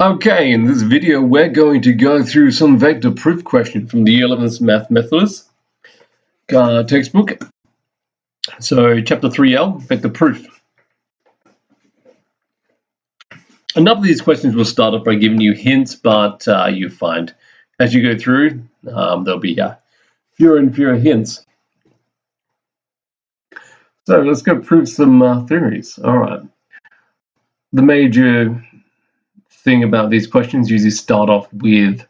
Okay, in this video we're going to go through some vector proof questions from the Year 11th Math Methodist textbook. So chapter 3L, vector proof. A number of these questions will start off by giving you hints, but you find as you go through there'll be fewer and fewer hints. So let's go prove some theories. All right. The major thing about these questions usually start off with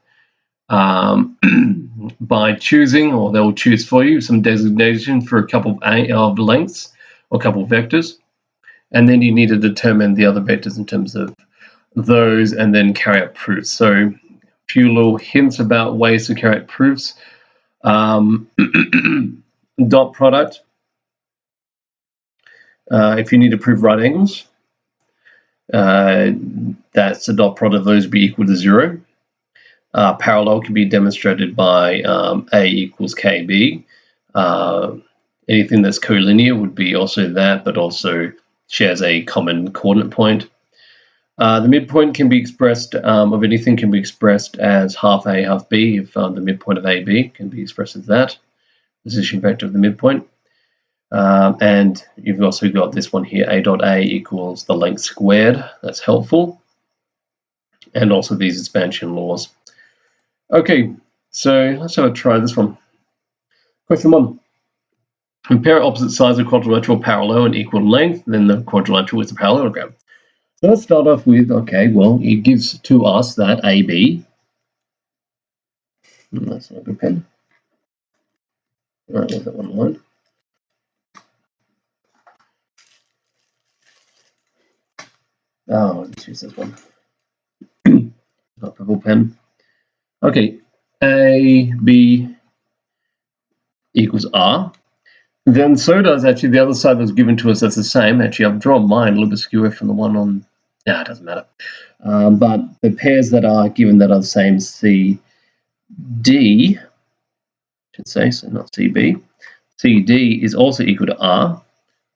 by choosing, or they'll choose for you, some designation for a couple of lengths or a couple of vectors, and then you need to determine the other vectors in terms of those and then carry out proofs. So a few little hints about ways to carry out proofs. Dot product, if you need to prove right angles, that's the dot product of those be equal to 0. Parallel can be demonstrated by A equals KB. Anything that's collinear would be also that, but also shares a common coordinate point. The midpoint can be expressed, of anything can be expressed as half A, half B, if the midpoint of AB can be expressed as that, position vector of the midpoint. And you've also got this one here, A dot A equals the length squared. That's helpful. And also these expansion laws. Okay, so let's have a try this one. Question 1. Compare opposite sides of quadrilateral parallel and equal length, then the quadrilateral is a parallelogram. So let's start off with, okay, well, it gives to us that AB. That's not a good pen. All right, there's that one line. Oh, let's use this one. Not purple pen. Okay, AB equals R. Then so does actually the other side that was given to us, that's the same. Actually, I've drawn mine a little bit skewer from the one on, it doesn't matter. But the pairs that are given that are the same, CD, should say, so not CB. CD is also equal to R,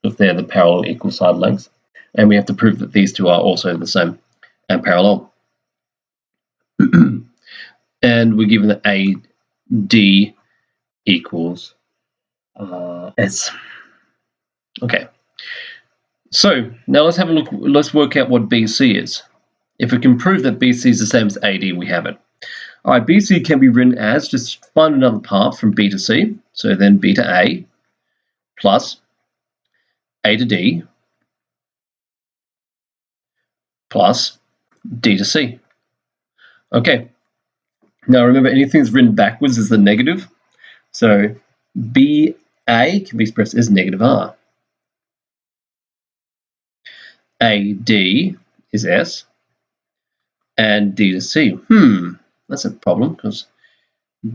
if they're the parallel equal side lengths. And we have to prove that these two are also the same and parallel. And we're given that AD equals S. Okay. So now let's have a look. Let's work out what BC is. If we can prove that BC is the same as AD, we have it. All right, BC can be written as, just find another path from B to C. So then B to A plus A to D plus D to C. Okay. Now remember, anything that's written backwards is the negative. So BA can be expressed as negative R. AD is S. And D to C. That's a problem because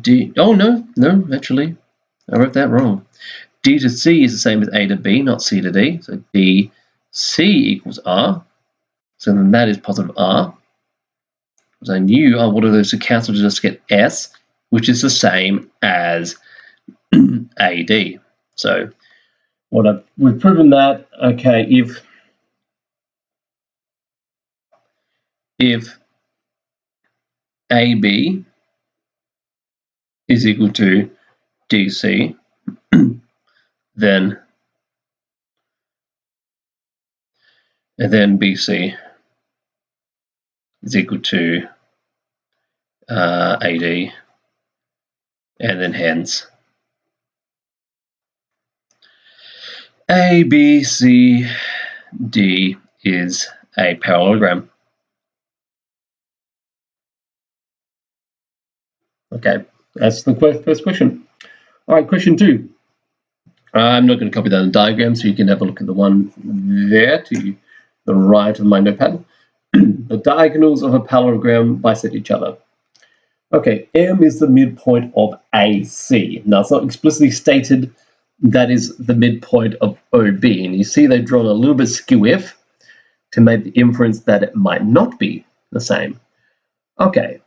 D. Oh, no, actually, I wrote that wrong. D to C is the same as A to B, not C to D. So DC equals R. So then that is positive R. Because I knew what are those to cancel to just get S, which is the same as AD. So we've proven that, okay, if AB is equal to DC, then BC is equal to AD, and then hence ABCD is a parallelogram. Okay, that's the first question. All right, question 2. I'm not going to copy that in the diagram, so you can have a look at the one there to the right of my notepad. The diagonals of a parallelogram bisect each other. Okay, M is the midpoint of AC. Now, it's not explicitly stated that is the midpoint of OB, and you see they've drawn a little bit skew-if to make the inference that it might not be the same. Okay,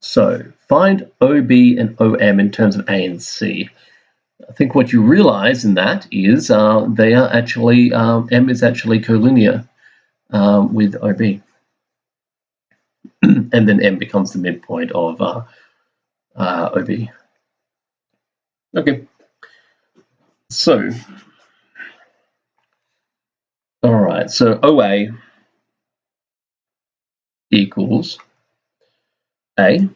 so find OB and OM in terms of A and C. I think what you realize in that is they are actually, M is actually collinear with OB. and then M becomes the midpoint of OB. Okay. So, all right. So OA equals A,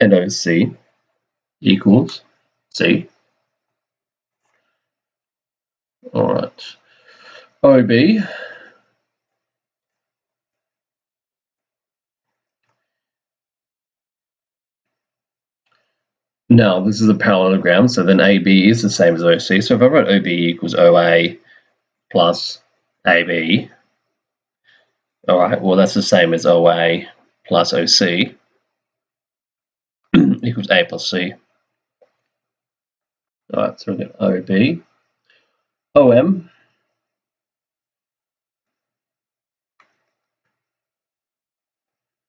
and OC equals C. All right. OB now this is a parallelogram, so then AB is the same as OC. So if I write OB equals OA plus AB, all right, well that's the same as OA plus OC equals A plus C. All right, so we get OB, OM,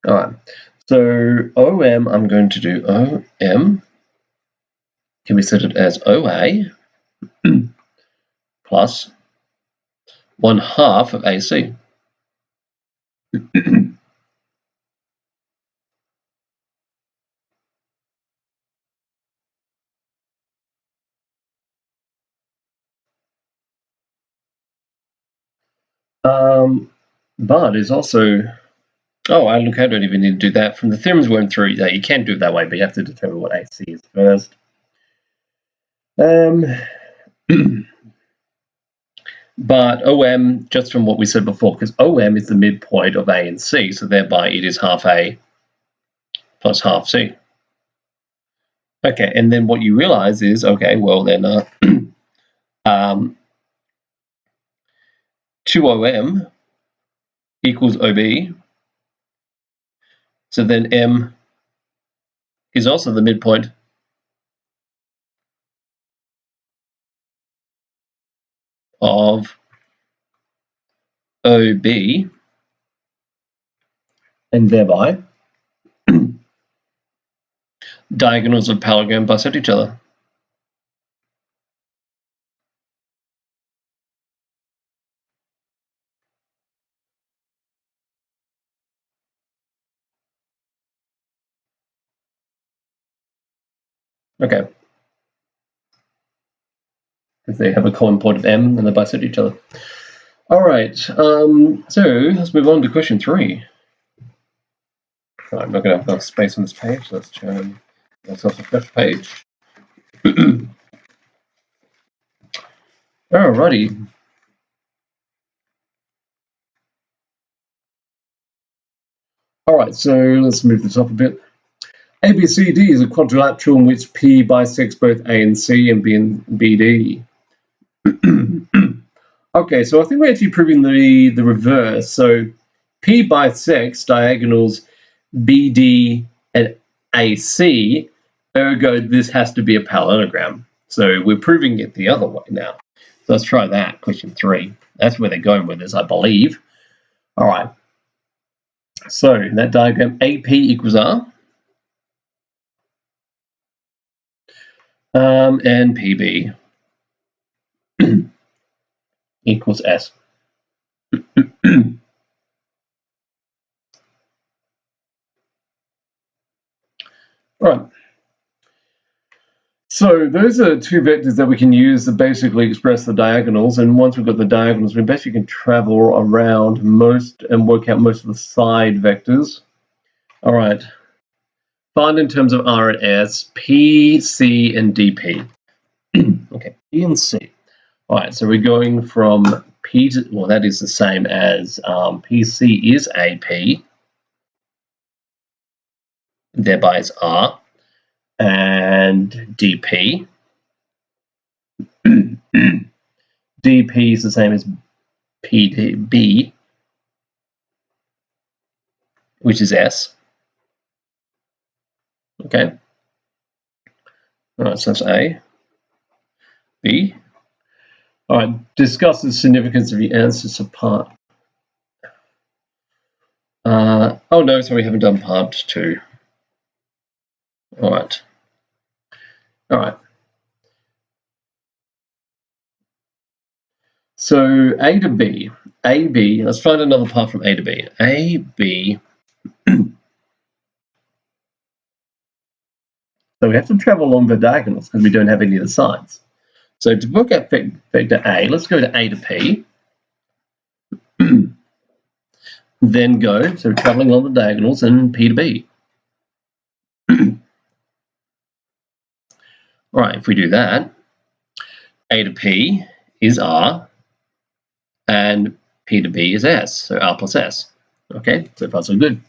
all right, so OM, I'm going to do OM can be set as OA plus 1/2 of AC. But is also, oh, I look, I don't even need to do that. From the theorems we went through, you can do it that way, but you have to determine what AC is first. But OM, just from what we said before, because OM is the midpoint of A and C, so thereby it is 1/2 A plus 1/2 C. Okay, and then what you realize is, okay, well then 2OM equals OB, so then M is also the midpoint of OB, and thereby diagonals of parallelogram bisect each other. Okay. Because they have a common point of M and they bisect each other. All right, so let's move on to question 3. I'm not going to have enough space on this page. Let's turn myself a fresh page. Alrighty. All right, so let's move this up a bit. ABCD is a quadrilateral in which P bisects both A and C and B and BD. Okay, so I think we're actually proving the reverse. So P bisects diagonals BD and AC, ergo this has to be a parallelogram. So we're proving it the other way now. So let's try that, question 3. That's where they're going with this, I believe. All right. So in that diagram, AP equals R. And PB equals S. All right. So those are two vectors that we can use to basically express the diagonals. And once we've got the diagonals, we basically can travel around most and work out most of the side vectors. All right. Find in terms of R and S, P, C, and DP. Okay, P and C. All right, so we're going from P to, well, that is the same as PC is AP, thereby it's R, and DP. DP is the same as PDB, which is S. Okay. All right, so that's A. B. All right, discuss the significance of the answers to part. Oh no, so we haven't done part 2. All right. All right. So A to B. AB, let's find another part from A to B. AB So we have to travel along the diagonals because we don't have any of the sides. So to work out vector A, let's go to A to P. Then go, so traveling along the diagonals, and P to B. All right, if we do that, A to P is R, and P to B is S, so R plus S. Okay, so far so good.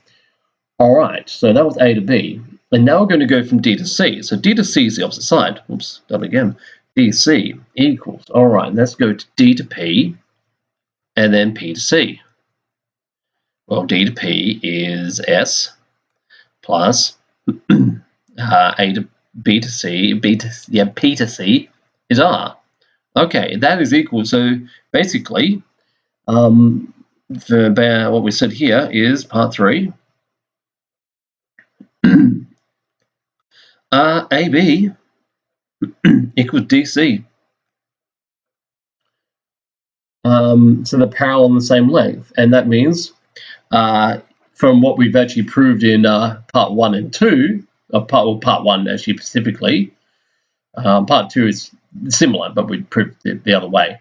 All right, so that was A to B. And now we're going to go from D to C. So D to C is the opposite side. Oops, done again. DC equals, all right, let's go to D to P, and then P to C. Well, D to P is S plus A to B to C, P to C is R. Okay, that is equal. So basically, what we said here is part 3. AB equals DC. So they're parallel on the same length, and that means from what we've actually proved in part 1 and 2, part 1 actually specifically, part 2 is similar, but we proved it the other way.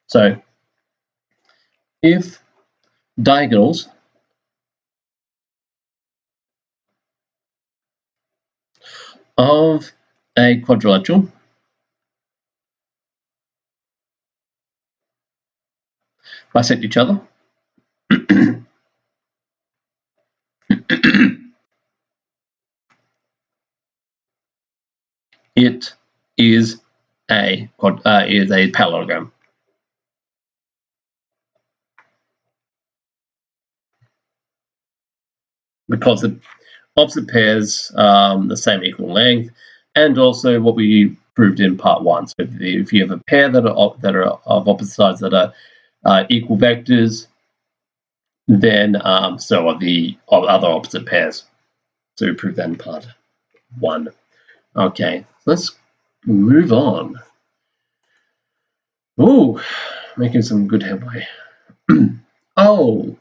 So if diagonals of a quadrilateral bisect each other, it is a parallelogram. Because the opposite pairs the same equal length, and also what we proved in part 1. So if you have a pair that are of opposite sides that are equal vectors, then so are the other opposite pairs. So we proved that in part 1. Okay, let's move on. Ooh, making some good headway. Oh,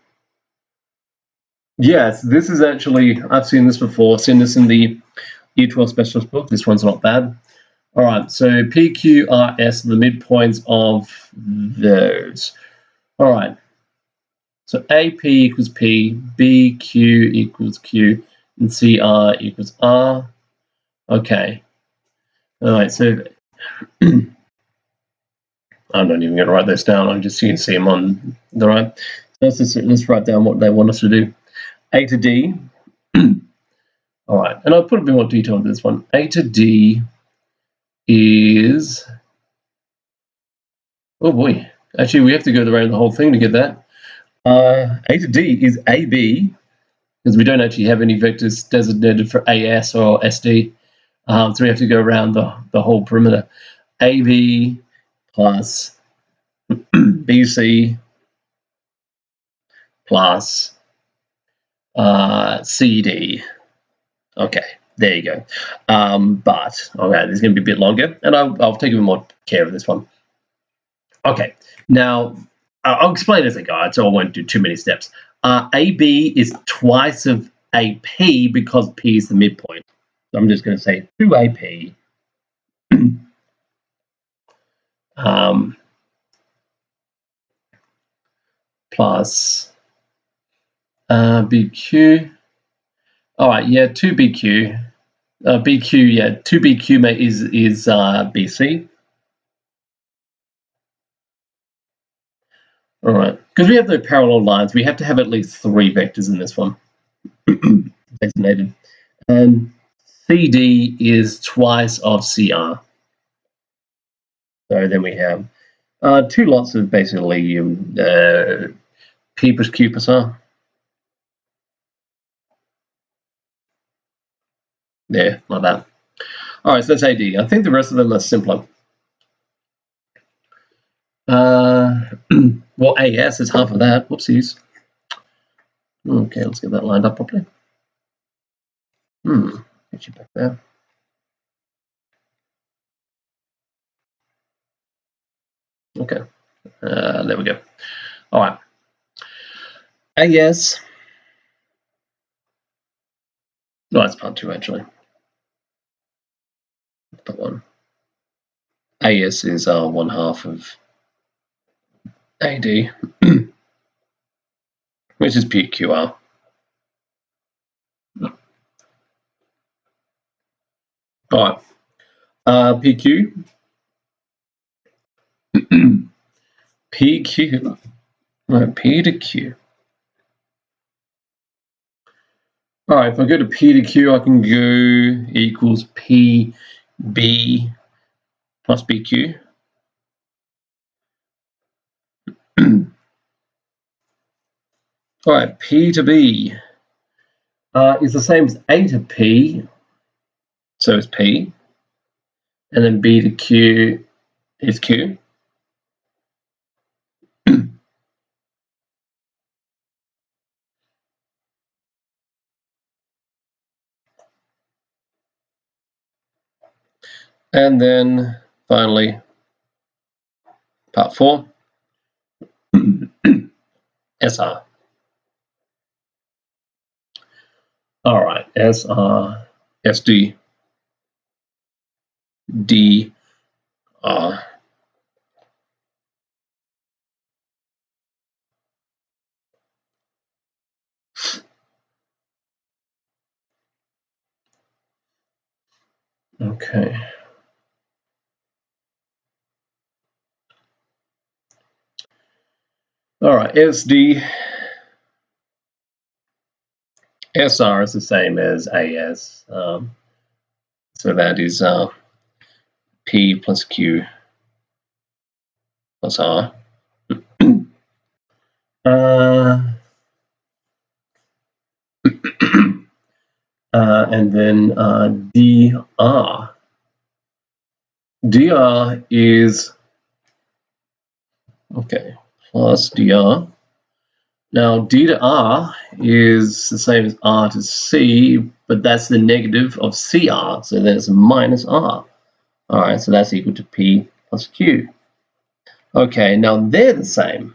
yes, this is actually, I've seen this before, seen this in the Year 12 specialist book. This one's not bad. All right, so P, Q, R, S are the midpoints of those. All right, so AP equals P, B, Q equals Q, and CR equals R. Okay. All right, so I'm not even going to write this down. I'm just so you can see them on the right. So let's write down what they want us to do. A to D. All right, and I'll put a bit more detail into this one. A to D is, oh boy, actually we have to go around the whole thing to get that. A to D is AB, because we don't actually have any vectors designated for AS or SD, so we have to go around the whole perimeter. AB plus BC plus CD. Okay, there you go. But okay, this is going to be a bit longer, and I'll take a bit more care of this one. Okay, now I'll explain as I go, so I won't do too many steps. AB is twice of AP because P is the midpoint. So I'm just going to say 2AP plus BQ. All right, yeah, 2BQ. BQ, yeah, 2BQ is BC. All right, because we have the parallel lines, we have to have at least 3 vectors in this one designated. And CD is twice of CR. So then we have 2 lots of basically P plus Q plus R. There, like that. All right, so that's AD. I think the rest of them are simpler. Well, AS is half of that. Whoopsies. Okay, let's get that lined up properly. Get you back there. Okay, there we go. All right. AS No, that's part 2 actually. Part 1. AS is 1/2 of AD, which is PQR. All right, PQ. PQ. No, P to Q. All right, if I go to P to Q, I can go equals PB plus BQ. All right, P to B is the same as A to P, so it's P, and then B to Q is Q. And then finally, part 4, SR. All right, SR, SD, DR. Okay. All right, SD, SR is the same as AS. So that is P plus Q plus R. And then DR. DR is, okay, plus DR. Now, D to R is the same as R to C, but that's the negative of CR, so that's minus R. All right, so that's equal to P plus Q. Okay, now they're the same.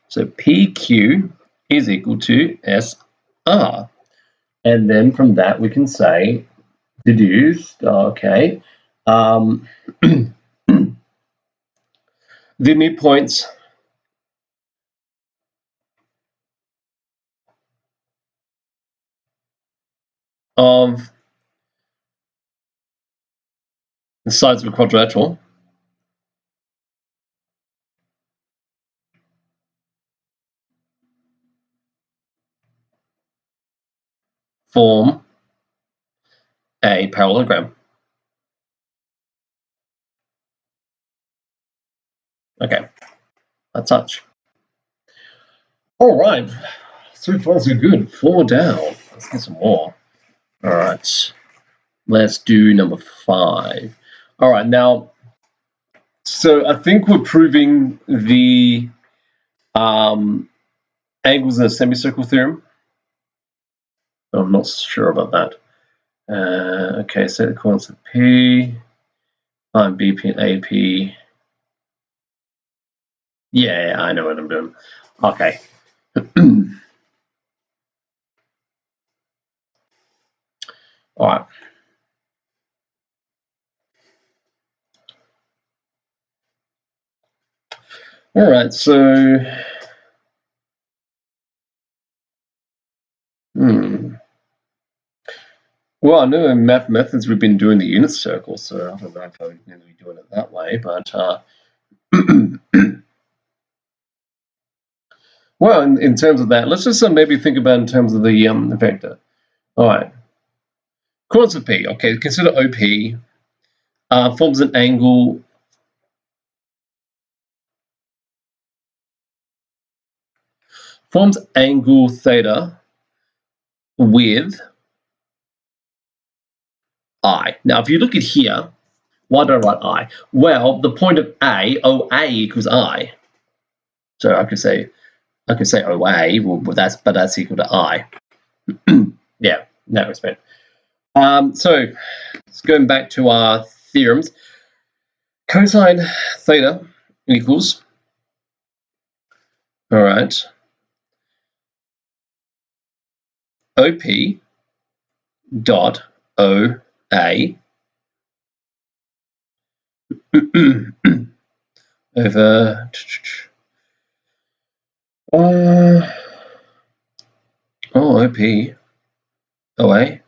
So PQ is equal to SR. And then from that we can say, deduced, okay, the midpoints of the sides of a quadrilateral form a parallelogram. Okay, that's such. All right, so far so good. 4 down. Let's get some more. All right, let's do number 5. All right, now, so I think we're proving the angles in a semicircle theorem. I'm not sure about that. Okay, set the coordinates of P, find BP and AP. Yeah, I know what I'm doing. Okay. All right. All right, so well, I know in math methods we've been doing the unit circle, so I don't know if I'm going to be doing it that way, but well, in terms of that, let's just maybe think about in terms of the vector. All right. Coordinates of P. Okay, consider OP forms an angle theta with I. Now, if you look at here, why do I write I? Well, the point of A, OA equals I. So I could say OA, well, that's equal to I. Yeah, in that respect. So let's going back to our theorems. Cosine theta equals, all right, OP dot OA over OP OA.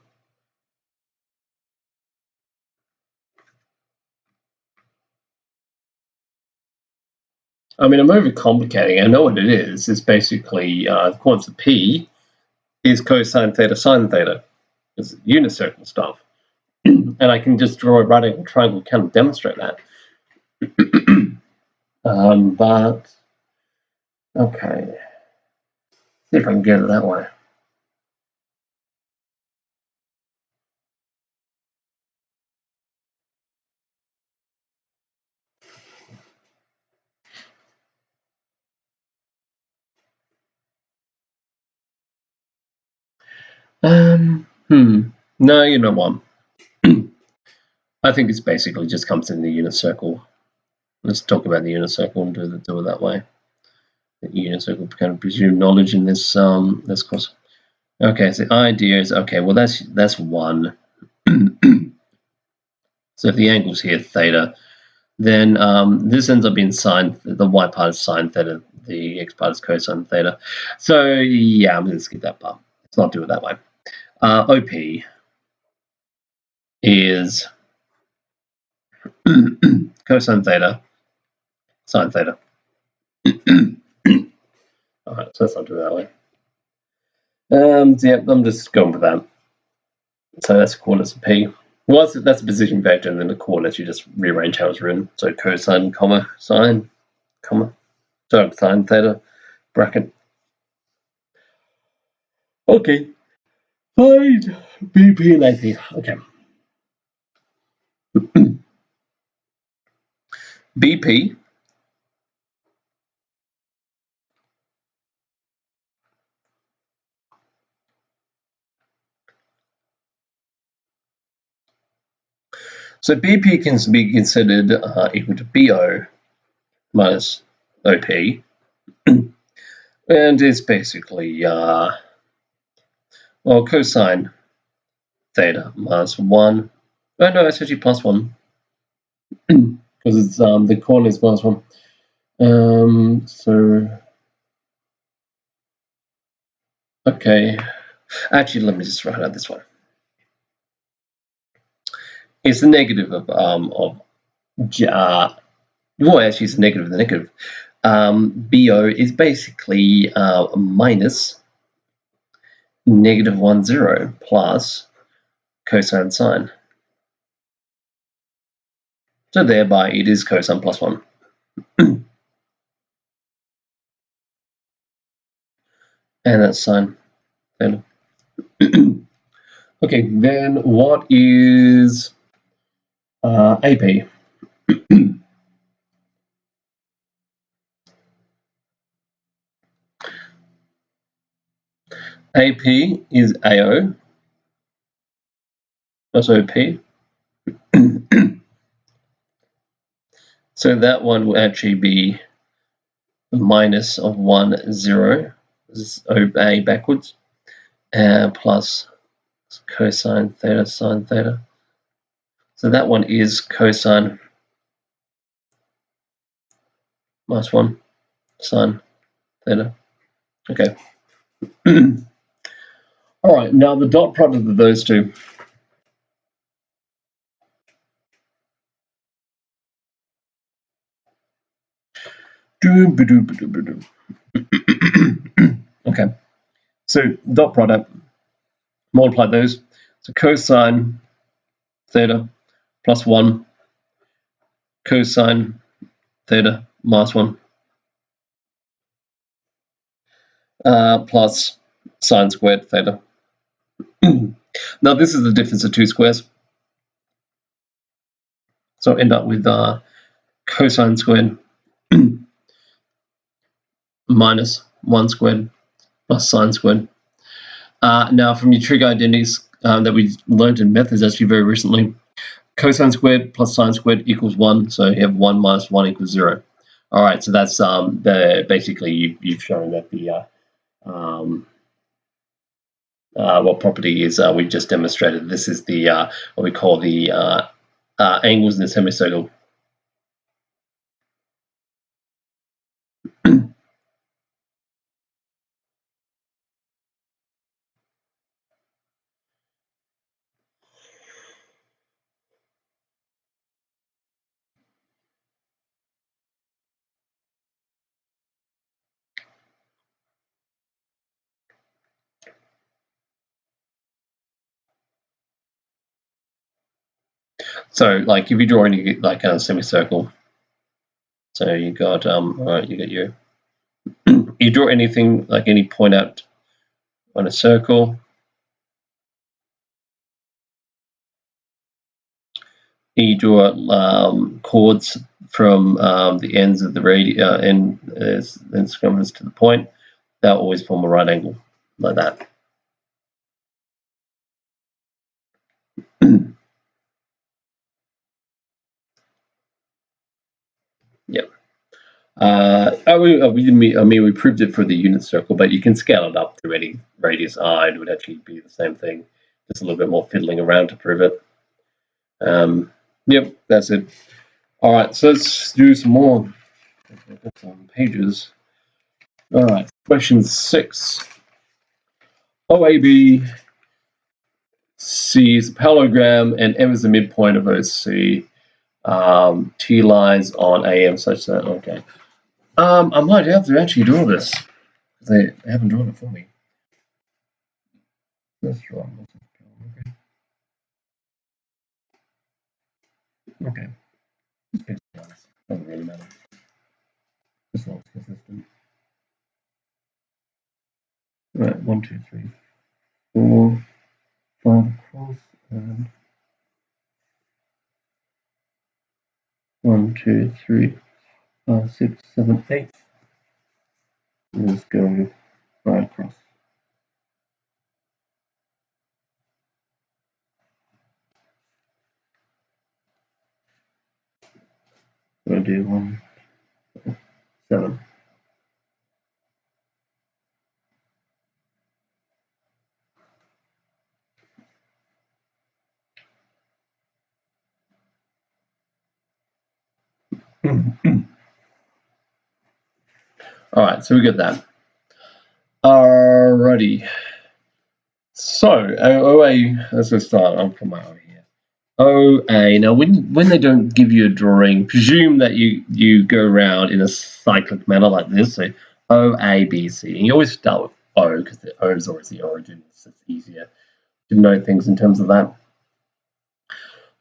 I mean, I'm overcomplicating. I know what it is. It's basically the quantity P is cosine theta sine theta. It's unicircle stuff. And I can just draw a right angle triangle to kind of demonstrate that. But, okay. See if I can get it that way. No, you know what? I think it's basically just comes in the unit circle. Let's talk about the unit circle and do it that way. The unit circle kind of presume knowledge in this this course. Okay, so the idea is okay. Well, that's one. So if the angle's here theta, then this ends up being sine. The y part is sine theta. The x part is cosine theta. So yeah, I'm going to skip that part. Let's not do it that way. OP is cosine theta, sine theta. All right, so let's not do it that way. So yeah, I'm just going for that. So that's coordinates of P. Well, that's a position vector, and then the coordinates you just rearrange how it's written. So cosine, comma, sine, comma, so sine theta, bracket. Okay, fine. BP and AP. Okay. BP so BP can be considered equal to BO minus OP, and it's basically well cosine theta minus 1. Oh no, it's actually plus 1 because it's the coordinates minus 1. So okay, actually let me just write out this one. It's the negative of well, actually it's negative of the negative. BO is basically minus negative 1, 0 plus cosine sine. So thereby it is cosine plus 1. And that's sine theta. Okay, then what is AP? AP is AO plus OP. So that one will actually be minus of 1, 0. This is OA backwards. Plus cosine theta, sine theta. So that one is cosine minus 1, sine theta. Okay. All right, now the dot product of those two. Okay, so dot product, multiply those. So cosine theta plus 1, cosine theta minus 1, plus sine squared theta. Now this is the difference of two squares. So I end up with cosine squared minus 1 squared plus sine squared. Now from your trig identities that we learned in methods actually very recently, cosine squared plus sine squared equals 1, so you have 1 minus 1 equals 0. All right, so that's basically you've shown that the what property is we just demonstrated. This is the what we call the angles in the semicircle. So, like, if you draw any like a semicircle, so you got alright, you got your you draw anything like any point out on a circle. You draw chords from the ends of the end circumference to the point. They'll always form a right angle like that. Yep. We proved it for the unit circle, but you can scale it up to any radius I. It would actually be the same thing, just a little bit more fiddling around to prove it. Yep, that's it. All right, so let's do some more. I've got some pages. All right, question 6. OAB C is a parallelogram, and M is the midpoint of OC. T lies on AM such that, okay. I might have to actually draw this. They haven't drawn it for me. Let's draw it. Okay. Doesn't really matter. Just long as it's consistent. Right, 1, 2, 3, 4, 5 across, and 1, 2, 3, 5, 6, 7, 8. Let's go right across. We'll do 1, 7. All right, so we got that. Alrighty. So OA, let's go start. I'll come out here. OA. Now, when they don't give you a drawing, presume that you go around in a cyclic manner like this. So OA, B, C, and you always start with O because the O is always the origin. So it's easier to note things in terms of that.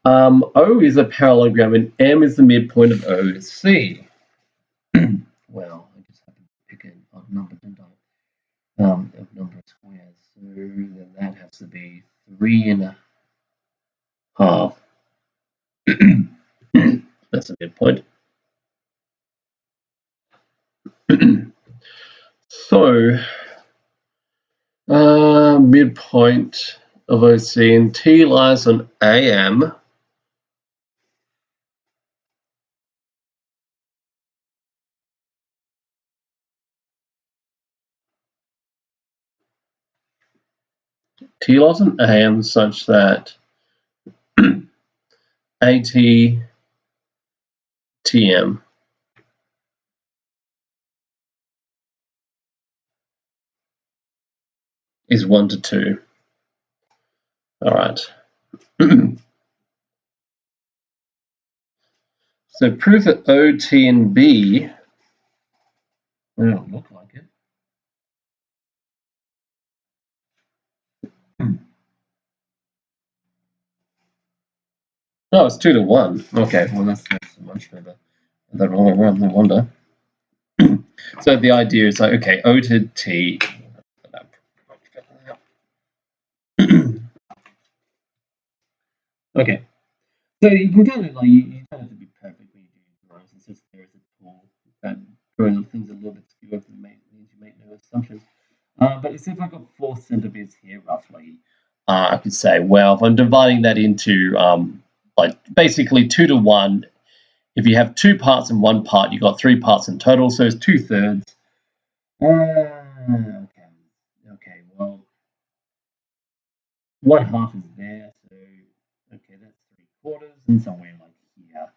O is a parallelogram, and M is the midpoint of O to C. Well, I just happened to pick an odd number, didn't I? Of number of squares. So then that has to be 3.5. That's a midpoint. So, midpoint of OC, and T lies on AM. T lies on AM such that AT TM is 1 to 2. All right. So prove that OT and B, they don't look like it. No, it's 2 to 1. Okay, well that's much better. The wrong way around, no wonder. So the idea is like, okay, O to T. Okay, so you can kind of like you don't have to be perfect when you do drawings. It's just there is a tool that drawing things a little bit skew up means you make no assumptions. But if I've got 4 centimeters here roughly, I could say, well, if I'm dividing that into like basically 2 to 1. If you have 2 parts in 1 part, you've got 3 parts in total, so it's 2/3. Okay, well, 1/2 is there, so okay, that's 3/4, and somewhere like here.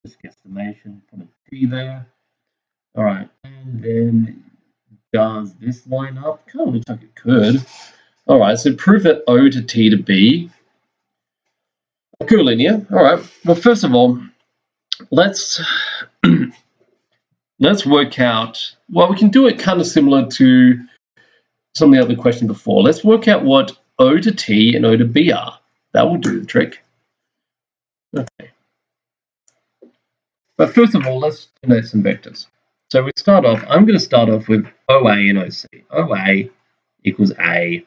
Just guesstimation, put a T there. All right, and then does this line up? Kind of looks like it could. All right, so prove that O to T to B collinear. All right. Well, first of all, let's work out. Well, we can do it kind of similar to some of the other question before. Let's work out what O to T and O to B are. That will do the trick. Okay. But first of all, let's denote some vectors. So we start off. I'm going to start off with OA and OC. OA equals A.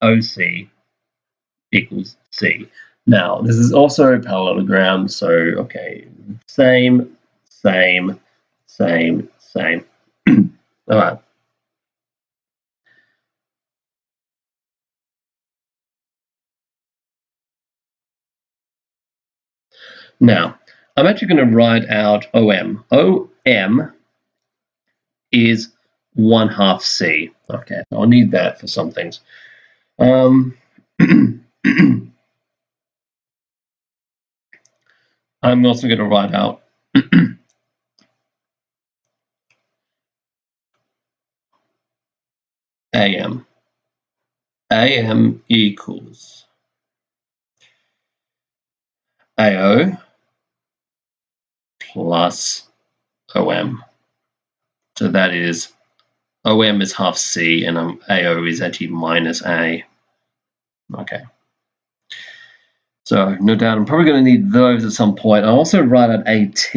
OC equals C. Now, this is also a parallelogram, so okay, same. All right. Now, I'm actually going to write out OM. OM is 1/2 C. Okay, I'll need that for some things. I'm also going to write out AM. AM equals AO plus OM. So that is OM is 1/2 C and AO is actually minus A. Okay. So no doubt I'm probably going to need those at some point. I'll also write out AT.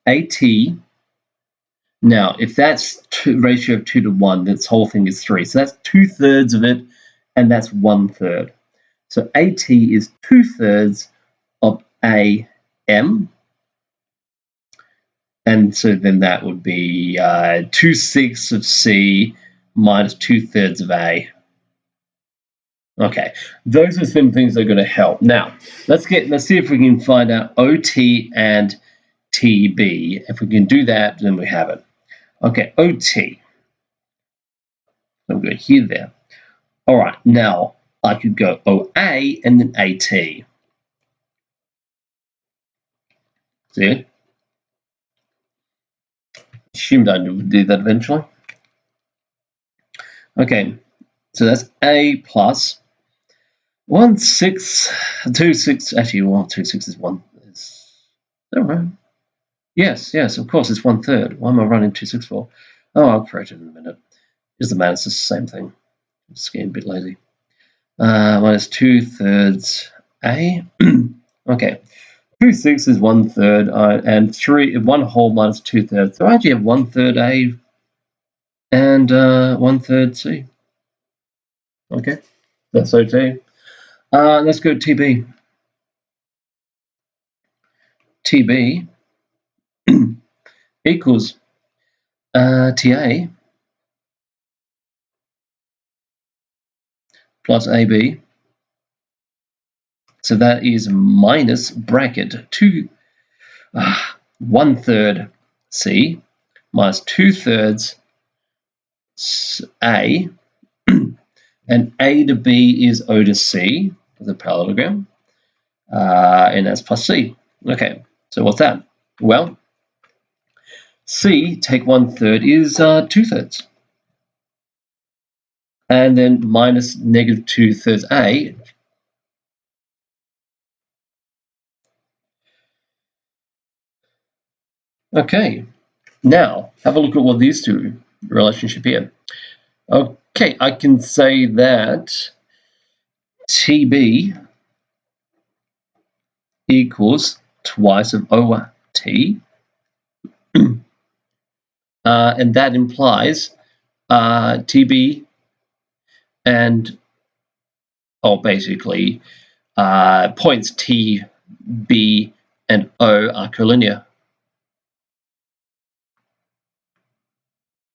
AT. Now, if that's ratio of 2 to 1, this whole thing is 3. So that's 2/3 of it, and that's 1/3. So AT is 2/3 of AM. And so then that would be 2/6 of C minus 2/3 of A. Okay, those are some things that are going to help. Now, let's see if we can find out OT and TB. If we can do that, then we have it. Okay, OT. I'm going here there. All right, now I could go OA and then AT. See? Assumed I would do that eventually. Okay, so that's A plus 1/6, 2/6. Actually, 2/6 is 1. Is that right? Yes, of course, it's 1/3. Why am I running 2/6 for? Oh, I'll correct it in a minute. Is the math, it's the same thing. I'm just getting a bit lazy. Minus 2/3 A. Okay, 2/6 is 1/3, and 1 whole minus 2/3. So I actually have 1/3 A and 1/3 C. Okay, that's OT. Let's go TB. TB equals TA plus AB. So that is minus bracket 1/3 C minus 2/3 A, and A to B is O to C, the parallelogram, and that's plus C. Okay, so what's that? Well, C, take 1/3 is 2/3. And then minus negative 2/3 A. Okay, now have a look at what these two relationship here. Okay, I can say that TB equals twice of OT, and that implies TB and basically points T, B, and O are collinear.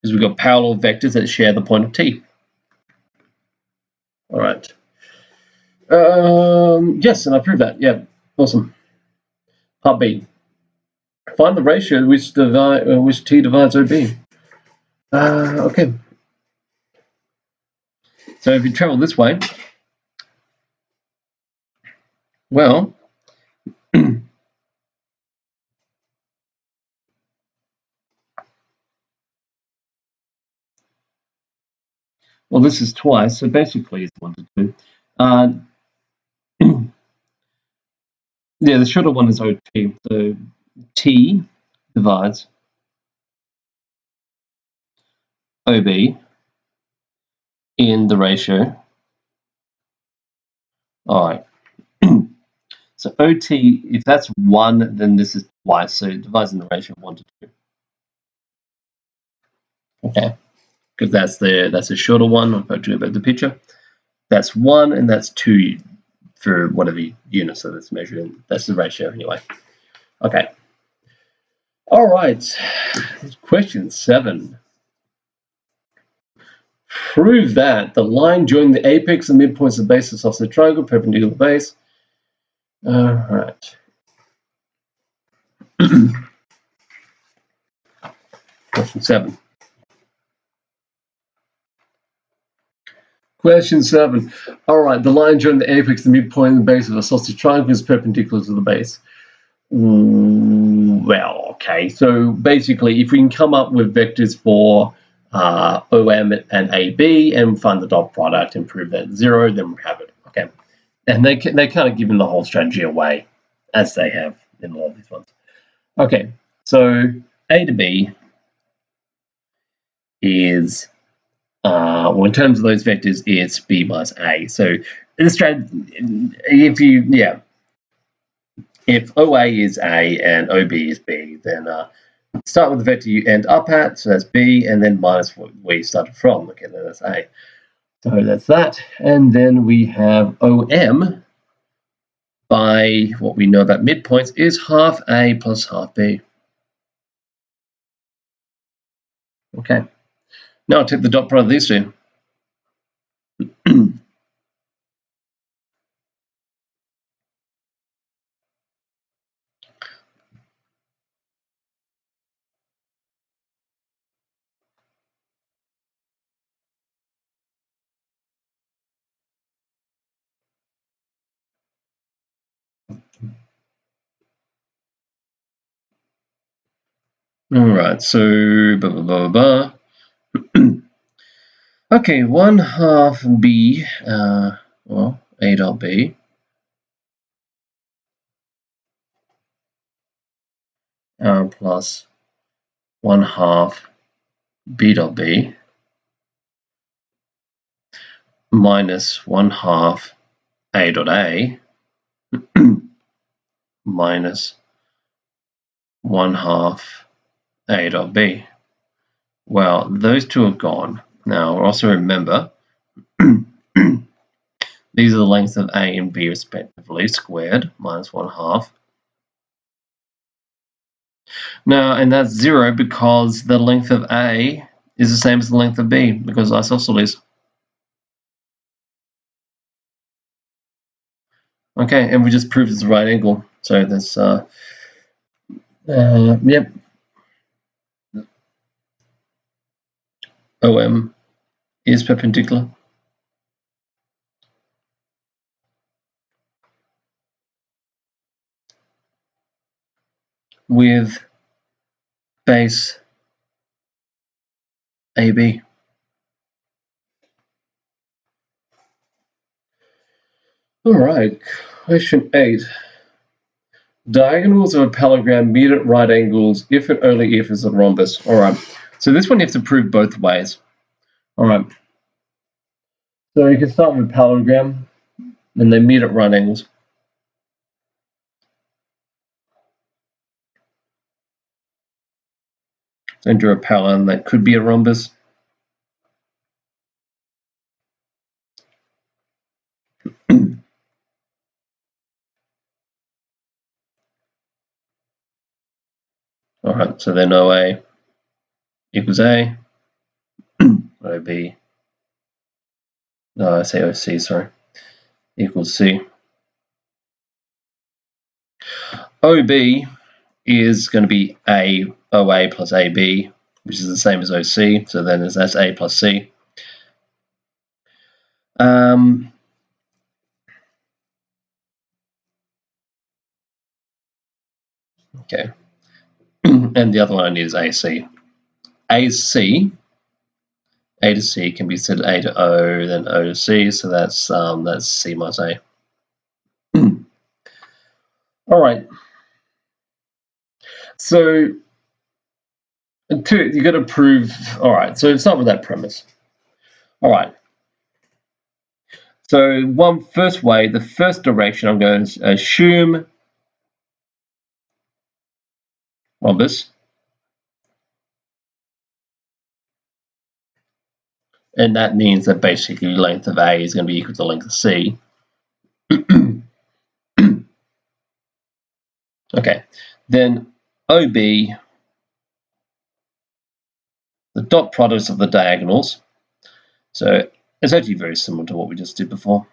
Because we've got parallel vectors that share the point of T. All right. Yes, and I proved that. Yeah, awesome. Part B. Find the ratio which T divides OB. Okay. So if you travel this way, well, well, this is twice, so basically it's 1 to 2. Yeah, the shorter one is OT. So T divides OB in the ratio. All right. So OT, if that's 1, then this is twice. So it divides in the ratio of 1 to 2. Okay. Because that's a shorter one. I'll talk to you about the picture. That's 1 and that's 2 for whatever units that it's measured in. That's the ratio anyway. Okay. All right. Question 7. Prove that the line joining the apex and midpoints of the basis of the triangle perpendicular to the base. All right. Question 7. Question 7. All right, the line joining the apex, the midpoint, and the base of a sausage triangle is perpendicular to the base. Well, okay. So basically, if we can come up with vectors for OM and AB and find the dot product and prove that 0, then we have it. Okay. And they kind of given the whole strategy away, as they have in a lot of these ones. Okay. So A to B is well, in terms of those vectors, it's B minus A. So the if OA is A and OB is B, then start with the vector you end up at, so that's B, and then minus what we started from. Okay, then that's A. So that's that. And then we have OM by what we know about midpoints is half A plus half B. Okay. Now I'll take the dot product of these two. All right, so blah, blah, blah, blah. Okay, 1 half B, well, A dot B. Plus 1 half B dot B minus 1 half A dot A minus 1 half A dot B. Well, those two are gone. Now, also remember, these are the lengths of A and B respectively, squared, minus 1 half. Now, and that's 0 because the length of A is the same as the length of B, because isosceles. Okay, and we just proved it's a right angle. So that's, yep. OM is perpendicular. With base AB. All right, question 8. Diagonals of a parallelogram meet at right angles if and only if it's a rhombus. All right, so this one you have to prove both ways. All right, so you can start with a parallelogram, and they meet at right angles. And draw a parallel that could be a rhombus. All right, so then OA equals A, OB, no, I say OC, sorry, equals C. OB is going to be OA plus AB. which is the same as OC. So then that's A plus C. Okay. And the other one I need is AC. AC, A to C can be said A to O, then O to C, so that's C minus A. All right. So you got to prove. All right. So start with that premise. All right. So the first direction, I'm going to assume rhombus, and that means that basically length of A is going to be equal to length of C. Okay. Then OB, the dot products of the diagonals. So it's actually very similar to what we just did before.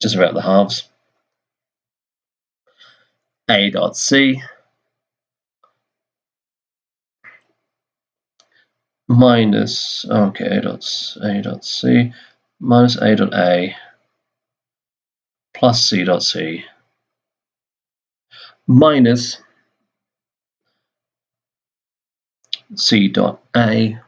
Just about the halves. A dot C minus, okay, A dot C minus A dot A plus C dot C minus C dot A.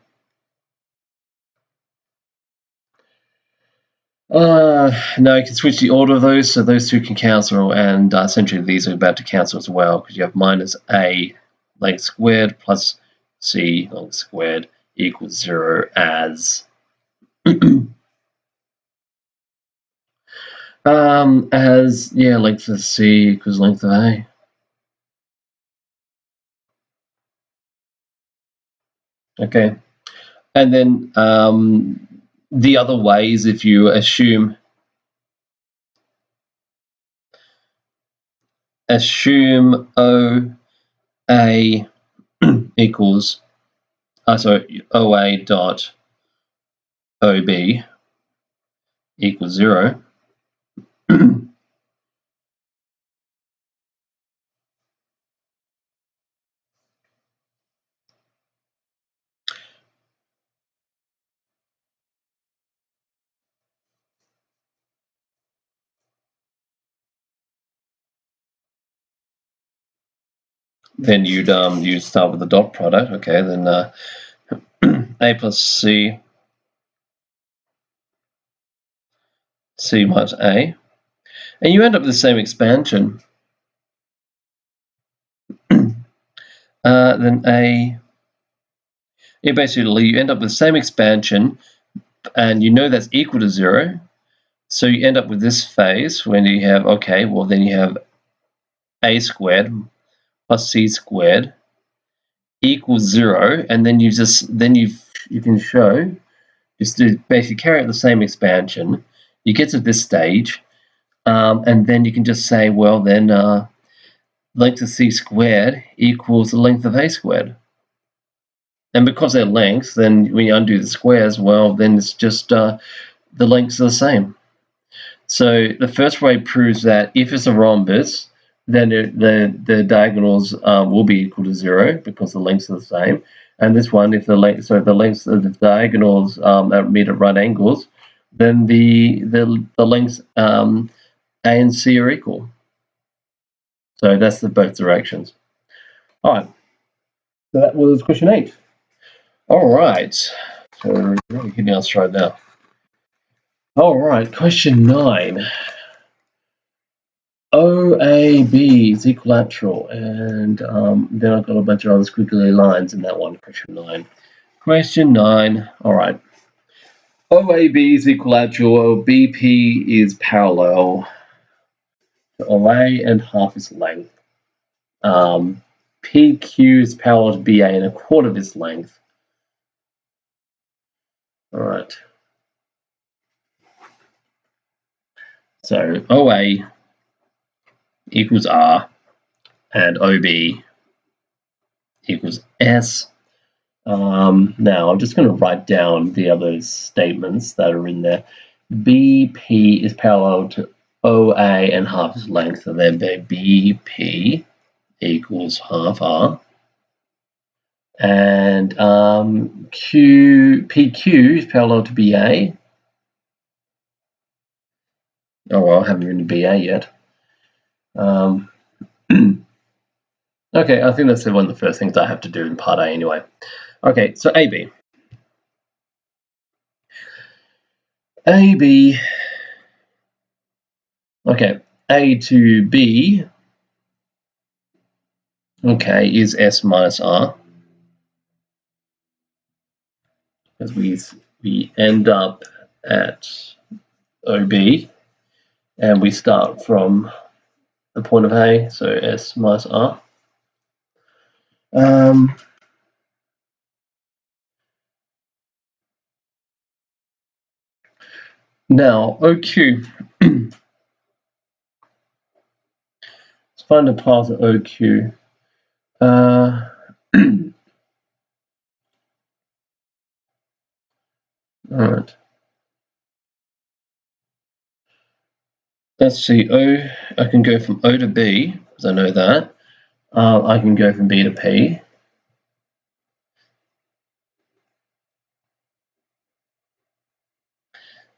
Now you can switch the order of those, so those two can cancel, and essentially these are about to cancel as well, because you have minus A length squared plus C length squared equals 0 as length of C equals length of A. Okay, and then the other way is if you assume OA equals OA dot OB equals 0. Then you'd start with the dot product. Okay, then A plus C minus A, and you end up with the same expansion. Then basically you end up with the same expansion, and you know that's equal to 0. So you end up with this phase when you have, okay, well then you have A squared plus C squared equals 0, and then you can show, just to basically carry out the same expansion, you get to this stage, and then you can just say, well then length of C squared equals the length of A squared. And because they're lengths, then when you undo the squares, well then it's just the lengths are the same. So the first way proves that if it's a rhombus, then the diagonals will be equal to 0 because the lengths are the same. And this one, if the lengths of the diagonals meet at right angles, then the lengths A and C are equal. So that's the both directions. All right. So that was question 8. All right. So we're really hitting our stride now. All right. Question 9. OAB is equilateral, and then I've got a bunch of other squiggly lines in that one. Question 9. Question 9. All right. OAB is equilateral. BP is parallel to OA and half its length. PQ is parallel to BA and a quarter of its length. All right. So OA equals R and OB equals S. Now I'm just going to write down the other statements that are in there. BP is parallel to OA and half its length, so then BP equals half r. And PQ is parallel to BA. Oh, well, I haven't written BA yet. Okay, I think that's one of the first things I have to do in part A anyway. Okay, so AB. AB. Okay, A to B. Okay, is S minus R. Because we end up at OB, and we start from the point of A, so S minus R. Now, OQ. Let's find the path of OQ. All right. Let's see. O. I can go from O to B, because I know that. I can go from B to P.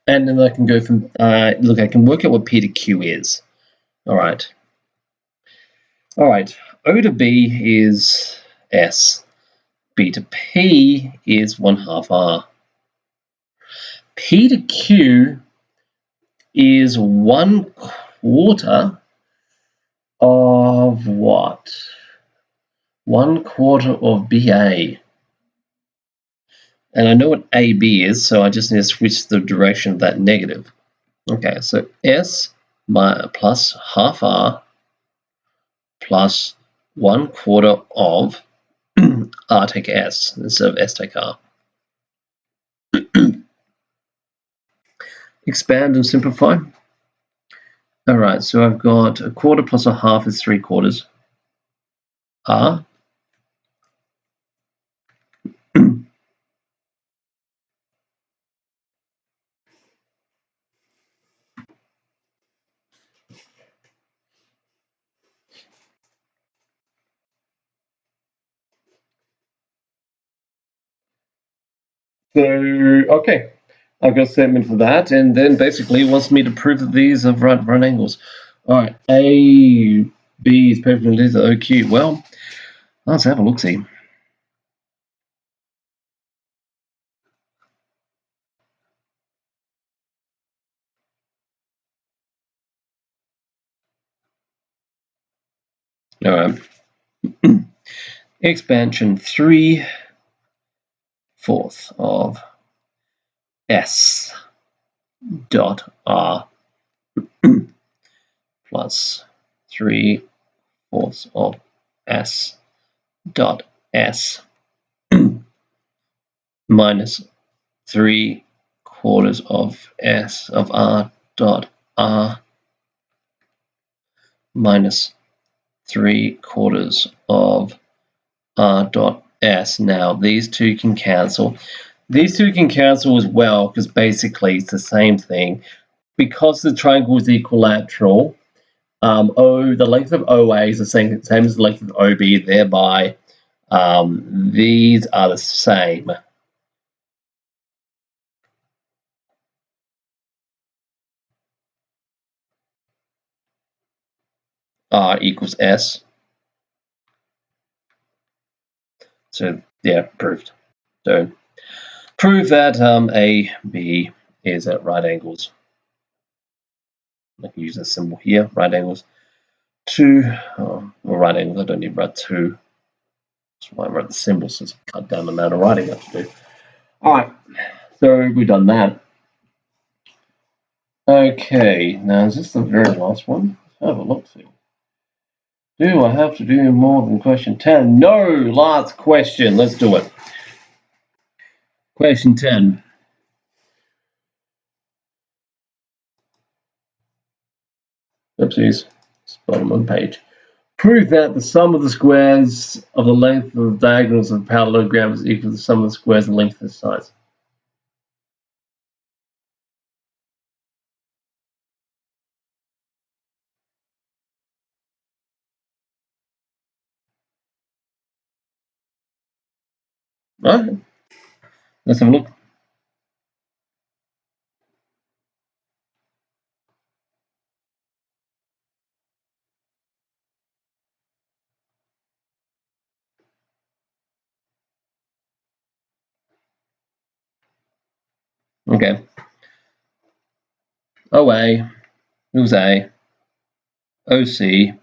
And then I can go from, look, I can work out what P to Q is. All right. All right. O to B is S. B to P is 1/2 R. P to Q is 1/4 of what? 1/4 of BA. And I know what AB is, so I just need to switch the direction of that negative. Okay, so S plus 1/2 R plus 1/4 of R take S instead of S take R. Expand and simplify. All right, so I've got 1/4 plus 1/2 is 3/4 R. So, okay, I've got a statement for that, and then basically it wants me to prove that these are right angles. All right, A, B is perpendicular to OQ. Well, let's have a look-see. All right. Expansion 3/4 of S dot R plus 3/4 of S dot S minus 3/4 of S of R dot R minus 3/4 of R dot S. Now these two can cancel. These two can cancel as well because basically it's the same thing. Because the triangle is equilateral, the length of OA is the same as the length of OB, thereby these are the same. R equals S. So yeah, proved. So prove that A, B is at right angles. I can use this symbol here, right angles. Or right angles, I don't need to write 2. That's why I wrote the symbol, so it's cut down the amount of writing I have to do. Alright, so we've done that. Okay, now is this the very last one? Let's have a look see. Do I have to do more than question 10? No, last question. Let's do it. Question 10. Oopsies, it's bottom of the page. Prove that the sum of the squares of the length of the diagonals of a parallelogram is equal to the sum of the squares of the length of the sides. All right, let's have a look. Okay. OA equals A. OC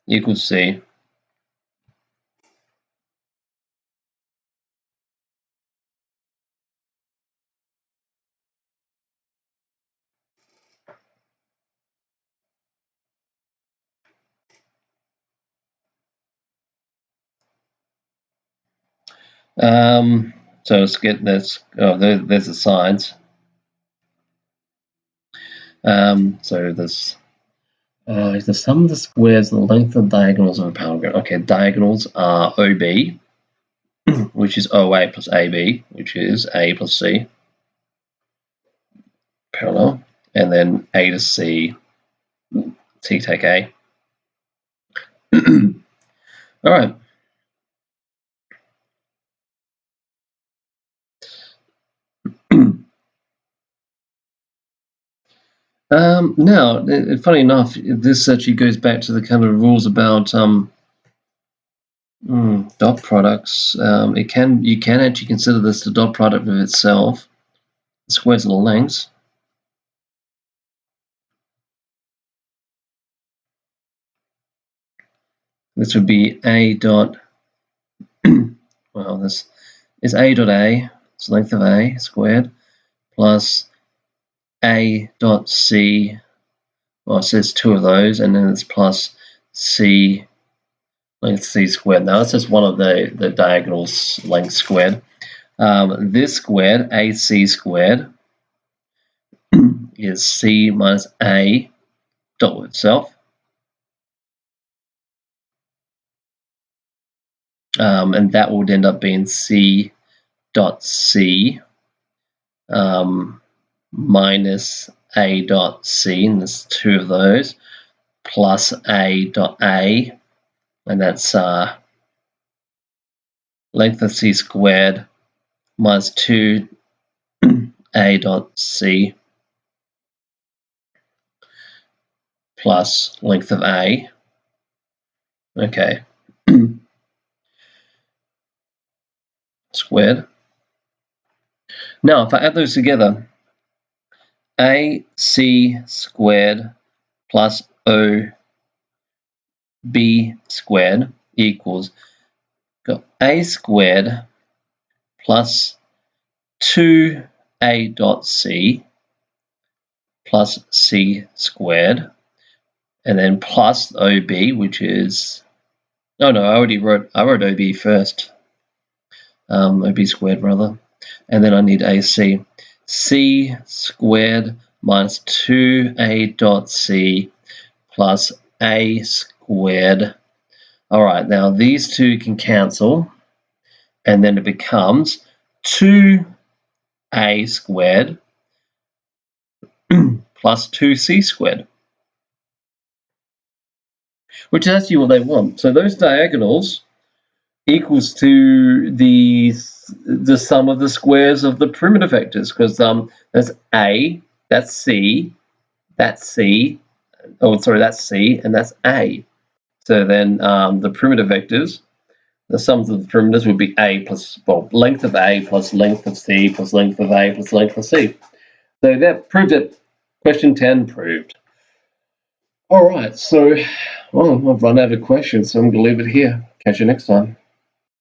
equals C. So let's get this. Oh, there's the sides. So this is the sum of the squares of the length of diagonals of a parallelogram. Okay, diagonals are OB, which is OA plus AB, which is A plus C, parallel, and then A to C, C take A. All right. Now, funny enough, this actually goes back to the kind of rules about dot products. You can actually consider this the dot product of itself, the squares of the lengths. This would be A dot. Well, this is A dot A. It's length of A squared plus A dot C. Well, it says two of those, and then it's plus C length C squared. Now, this is one of the diagonals length squared. This squared, AC squared, is C minus A dot with itself. And that would end up being C dot C minus A dot C, and there's two of those, plus A dot A, and that's length of C squared minus 2 A dot C plus length of A. Okay. Squared. Now, if I add those together, AC squared plus OB squared equals got A squared plus 2A dot C plus C squared, and then plus OB, which is, oh no, I wrote OB first, OB squared rather, and then I need AC. C squared minus 2A dot C plus A squared. All right, now these two can cancel, and then it becomes 2A squared plus 2C squared, which is actually what they want. So those diagonals equals to the sum of the squares of the perimeter vectors, because that's A, that's C, that's C, oh sorry, that's C, and that's A. So then the perimeter vectors, the sums of the perimeters would be A plus, well, length of A plus length of C plus length of A plus length of C. So that proved it. Question 10 proved. All right, so, well, I've run out of questions, so I'm going to leave it here. Catch you next time.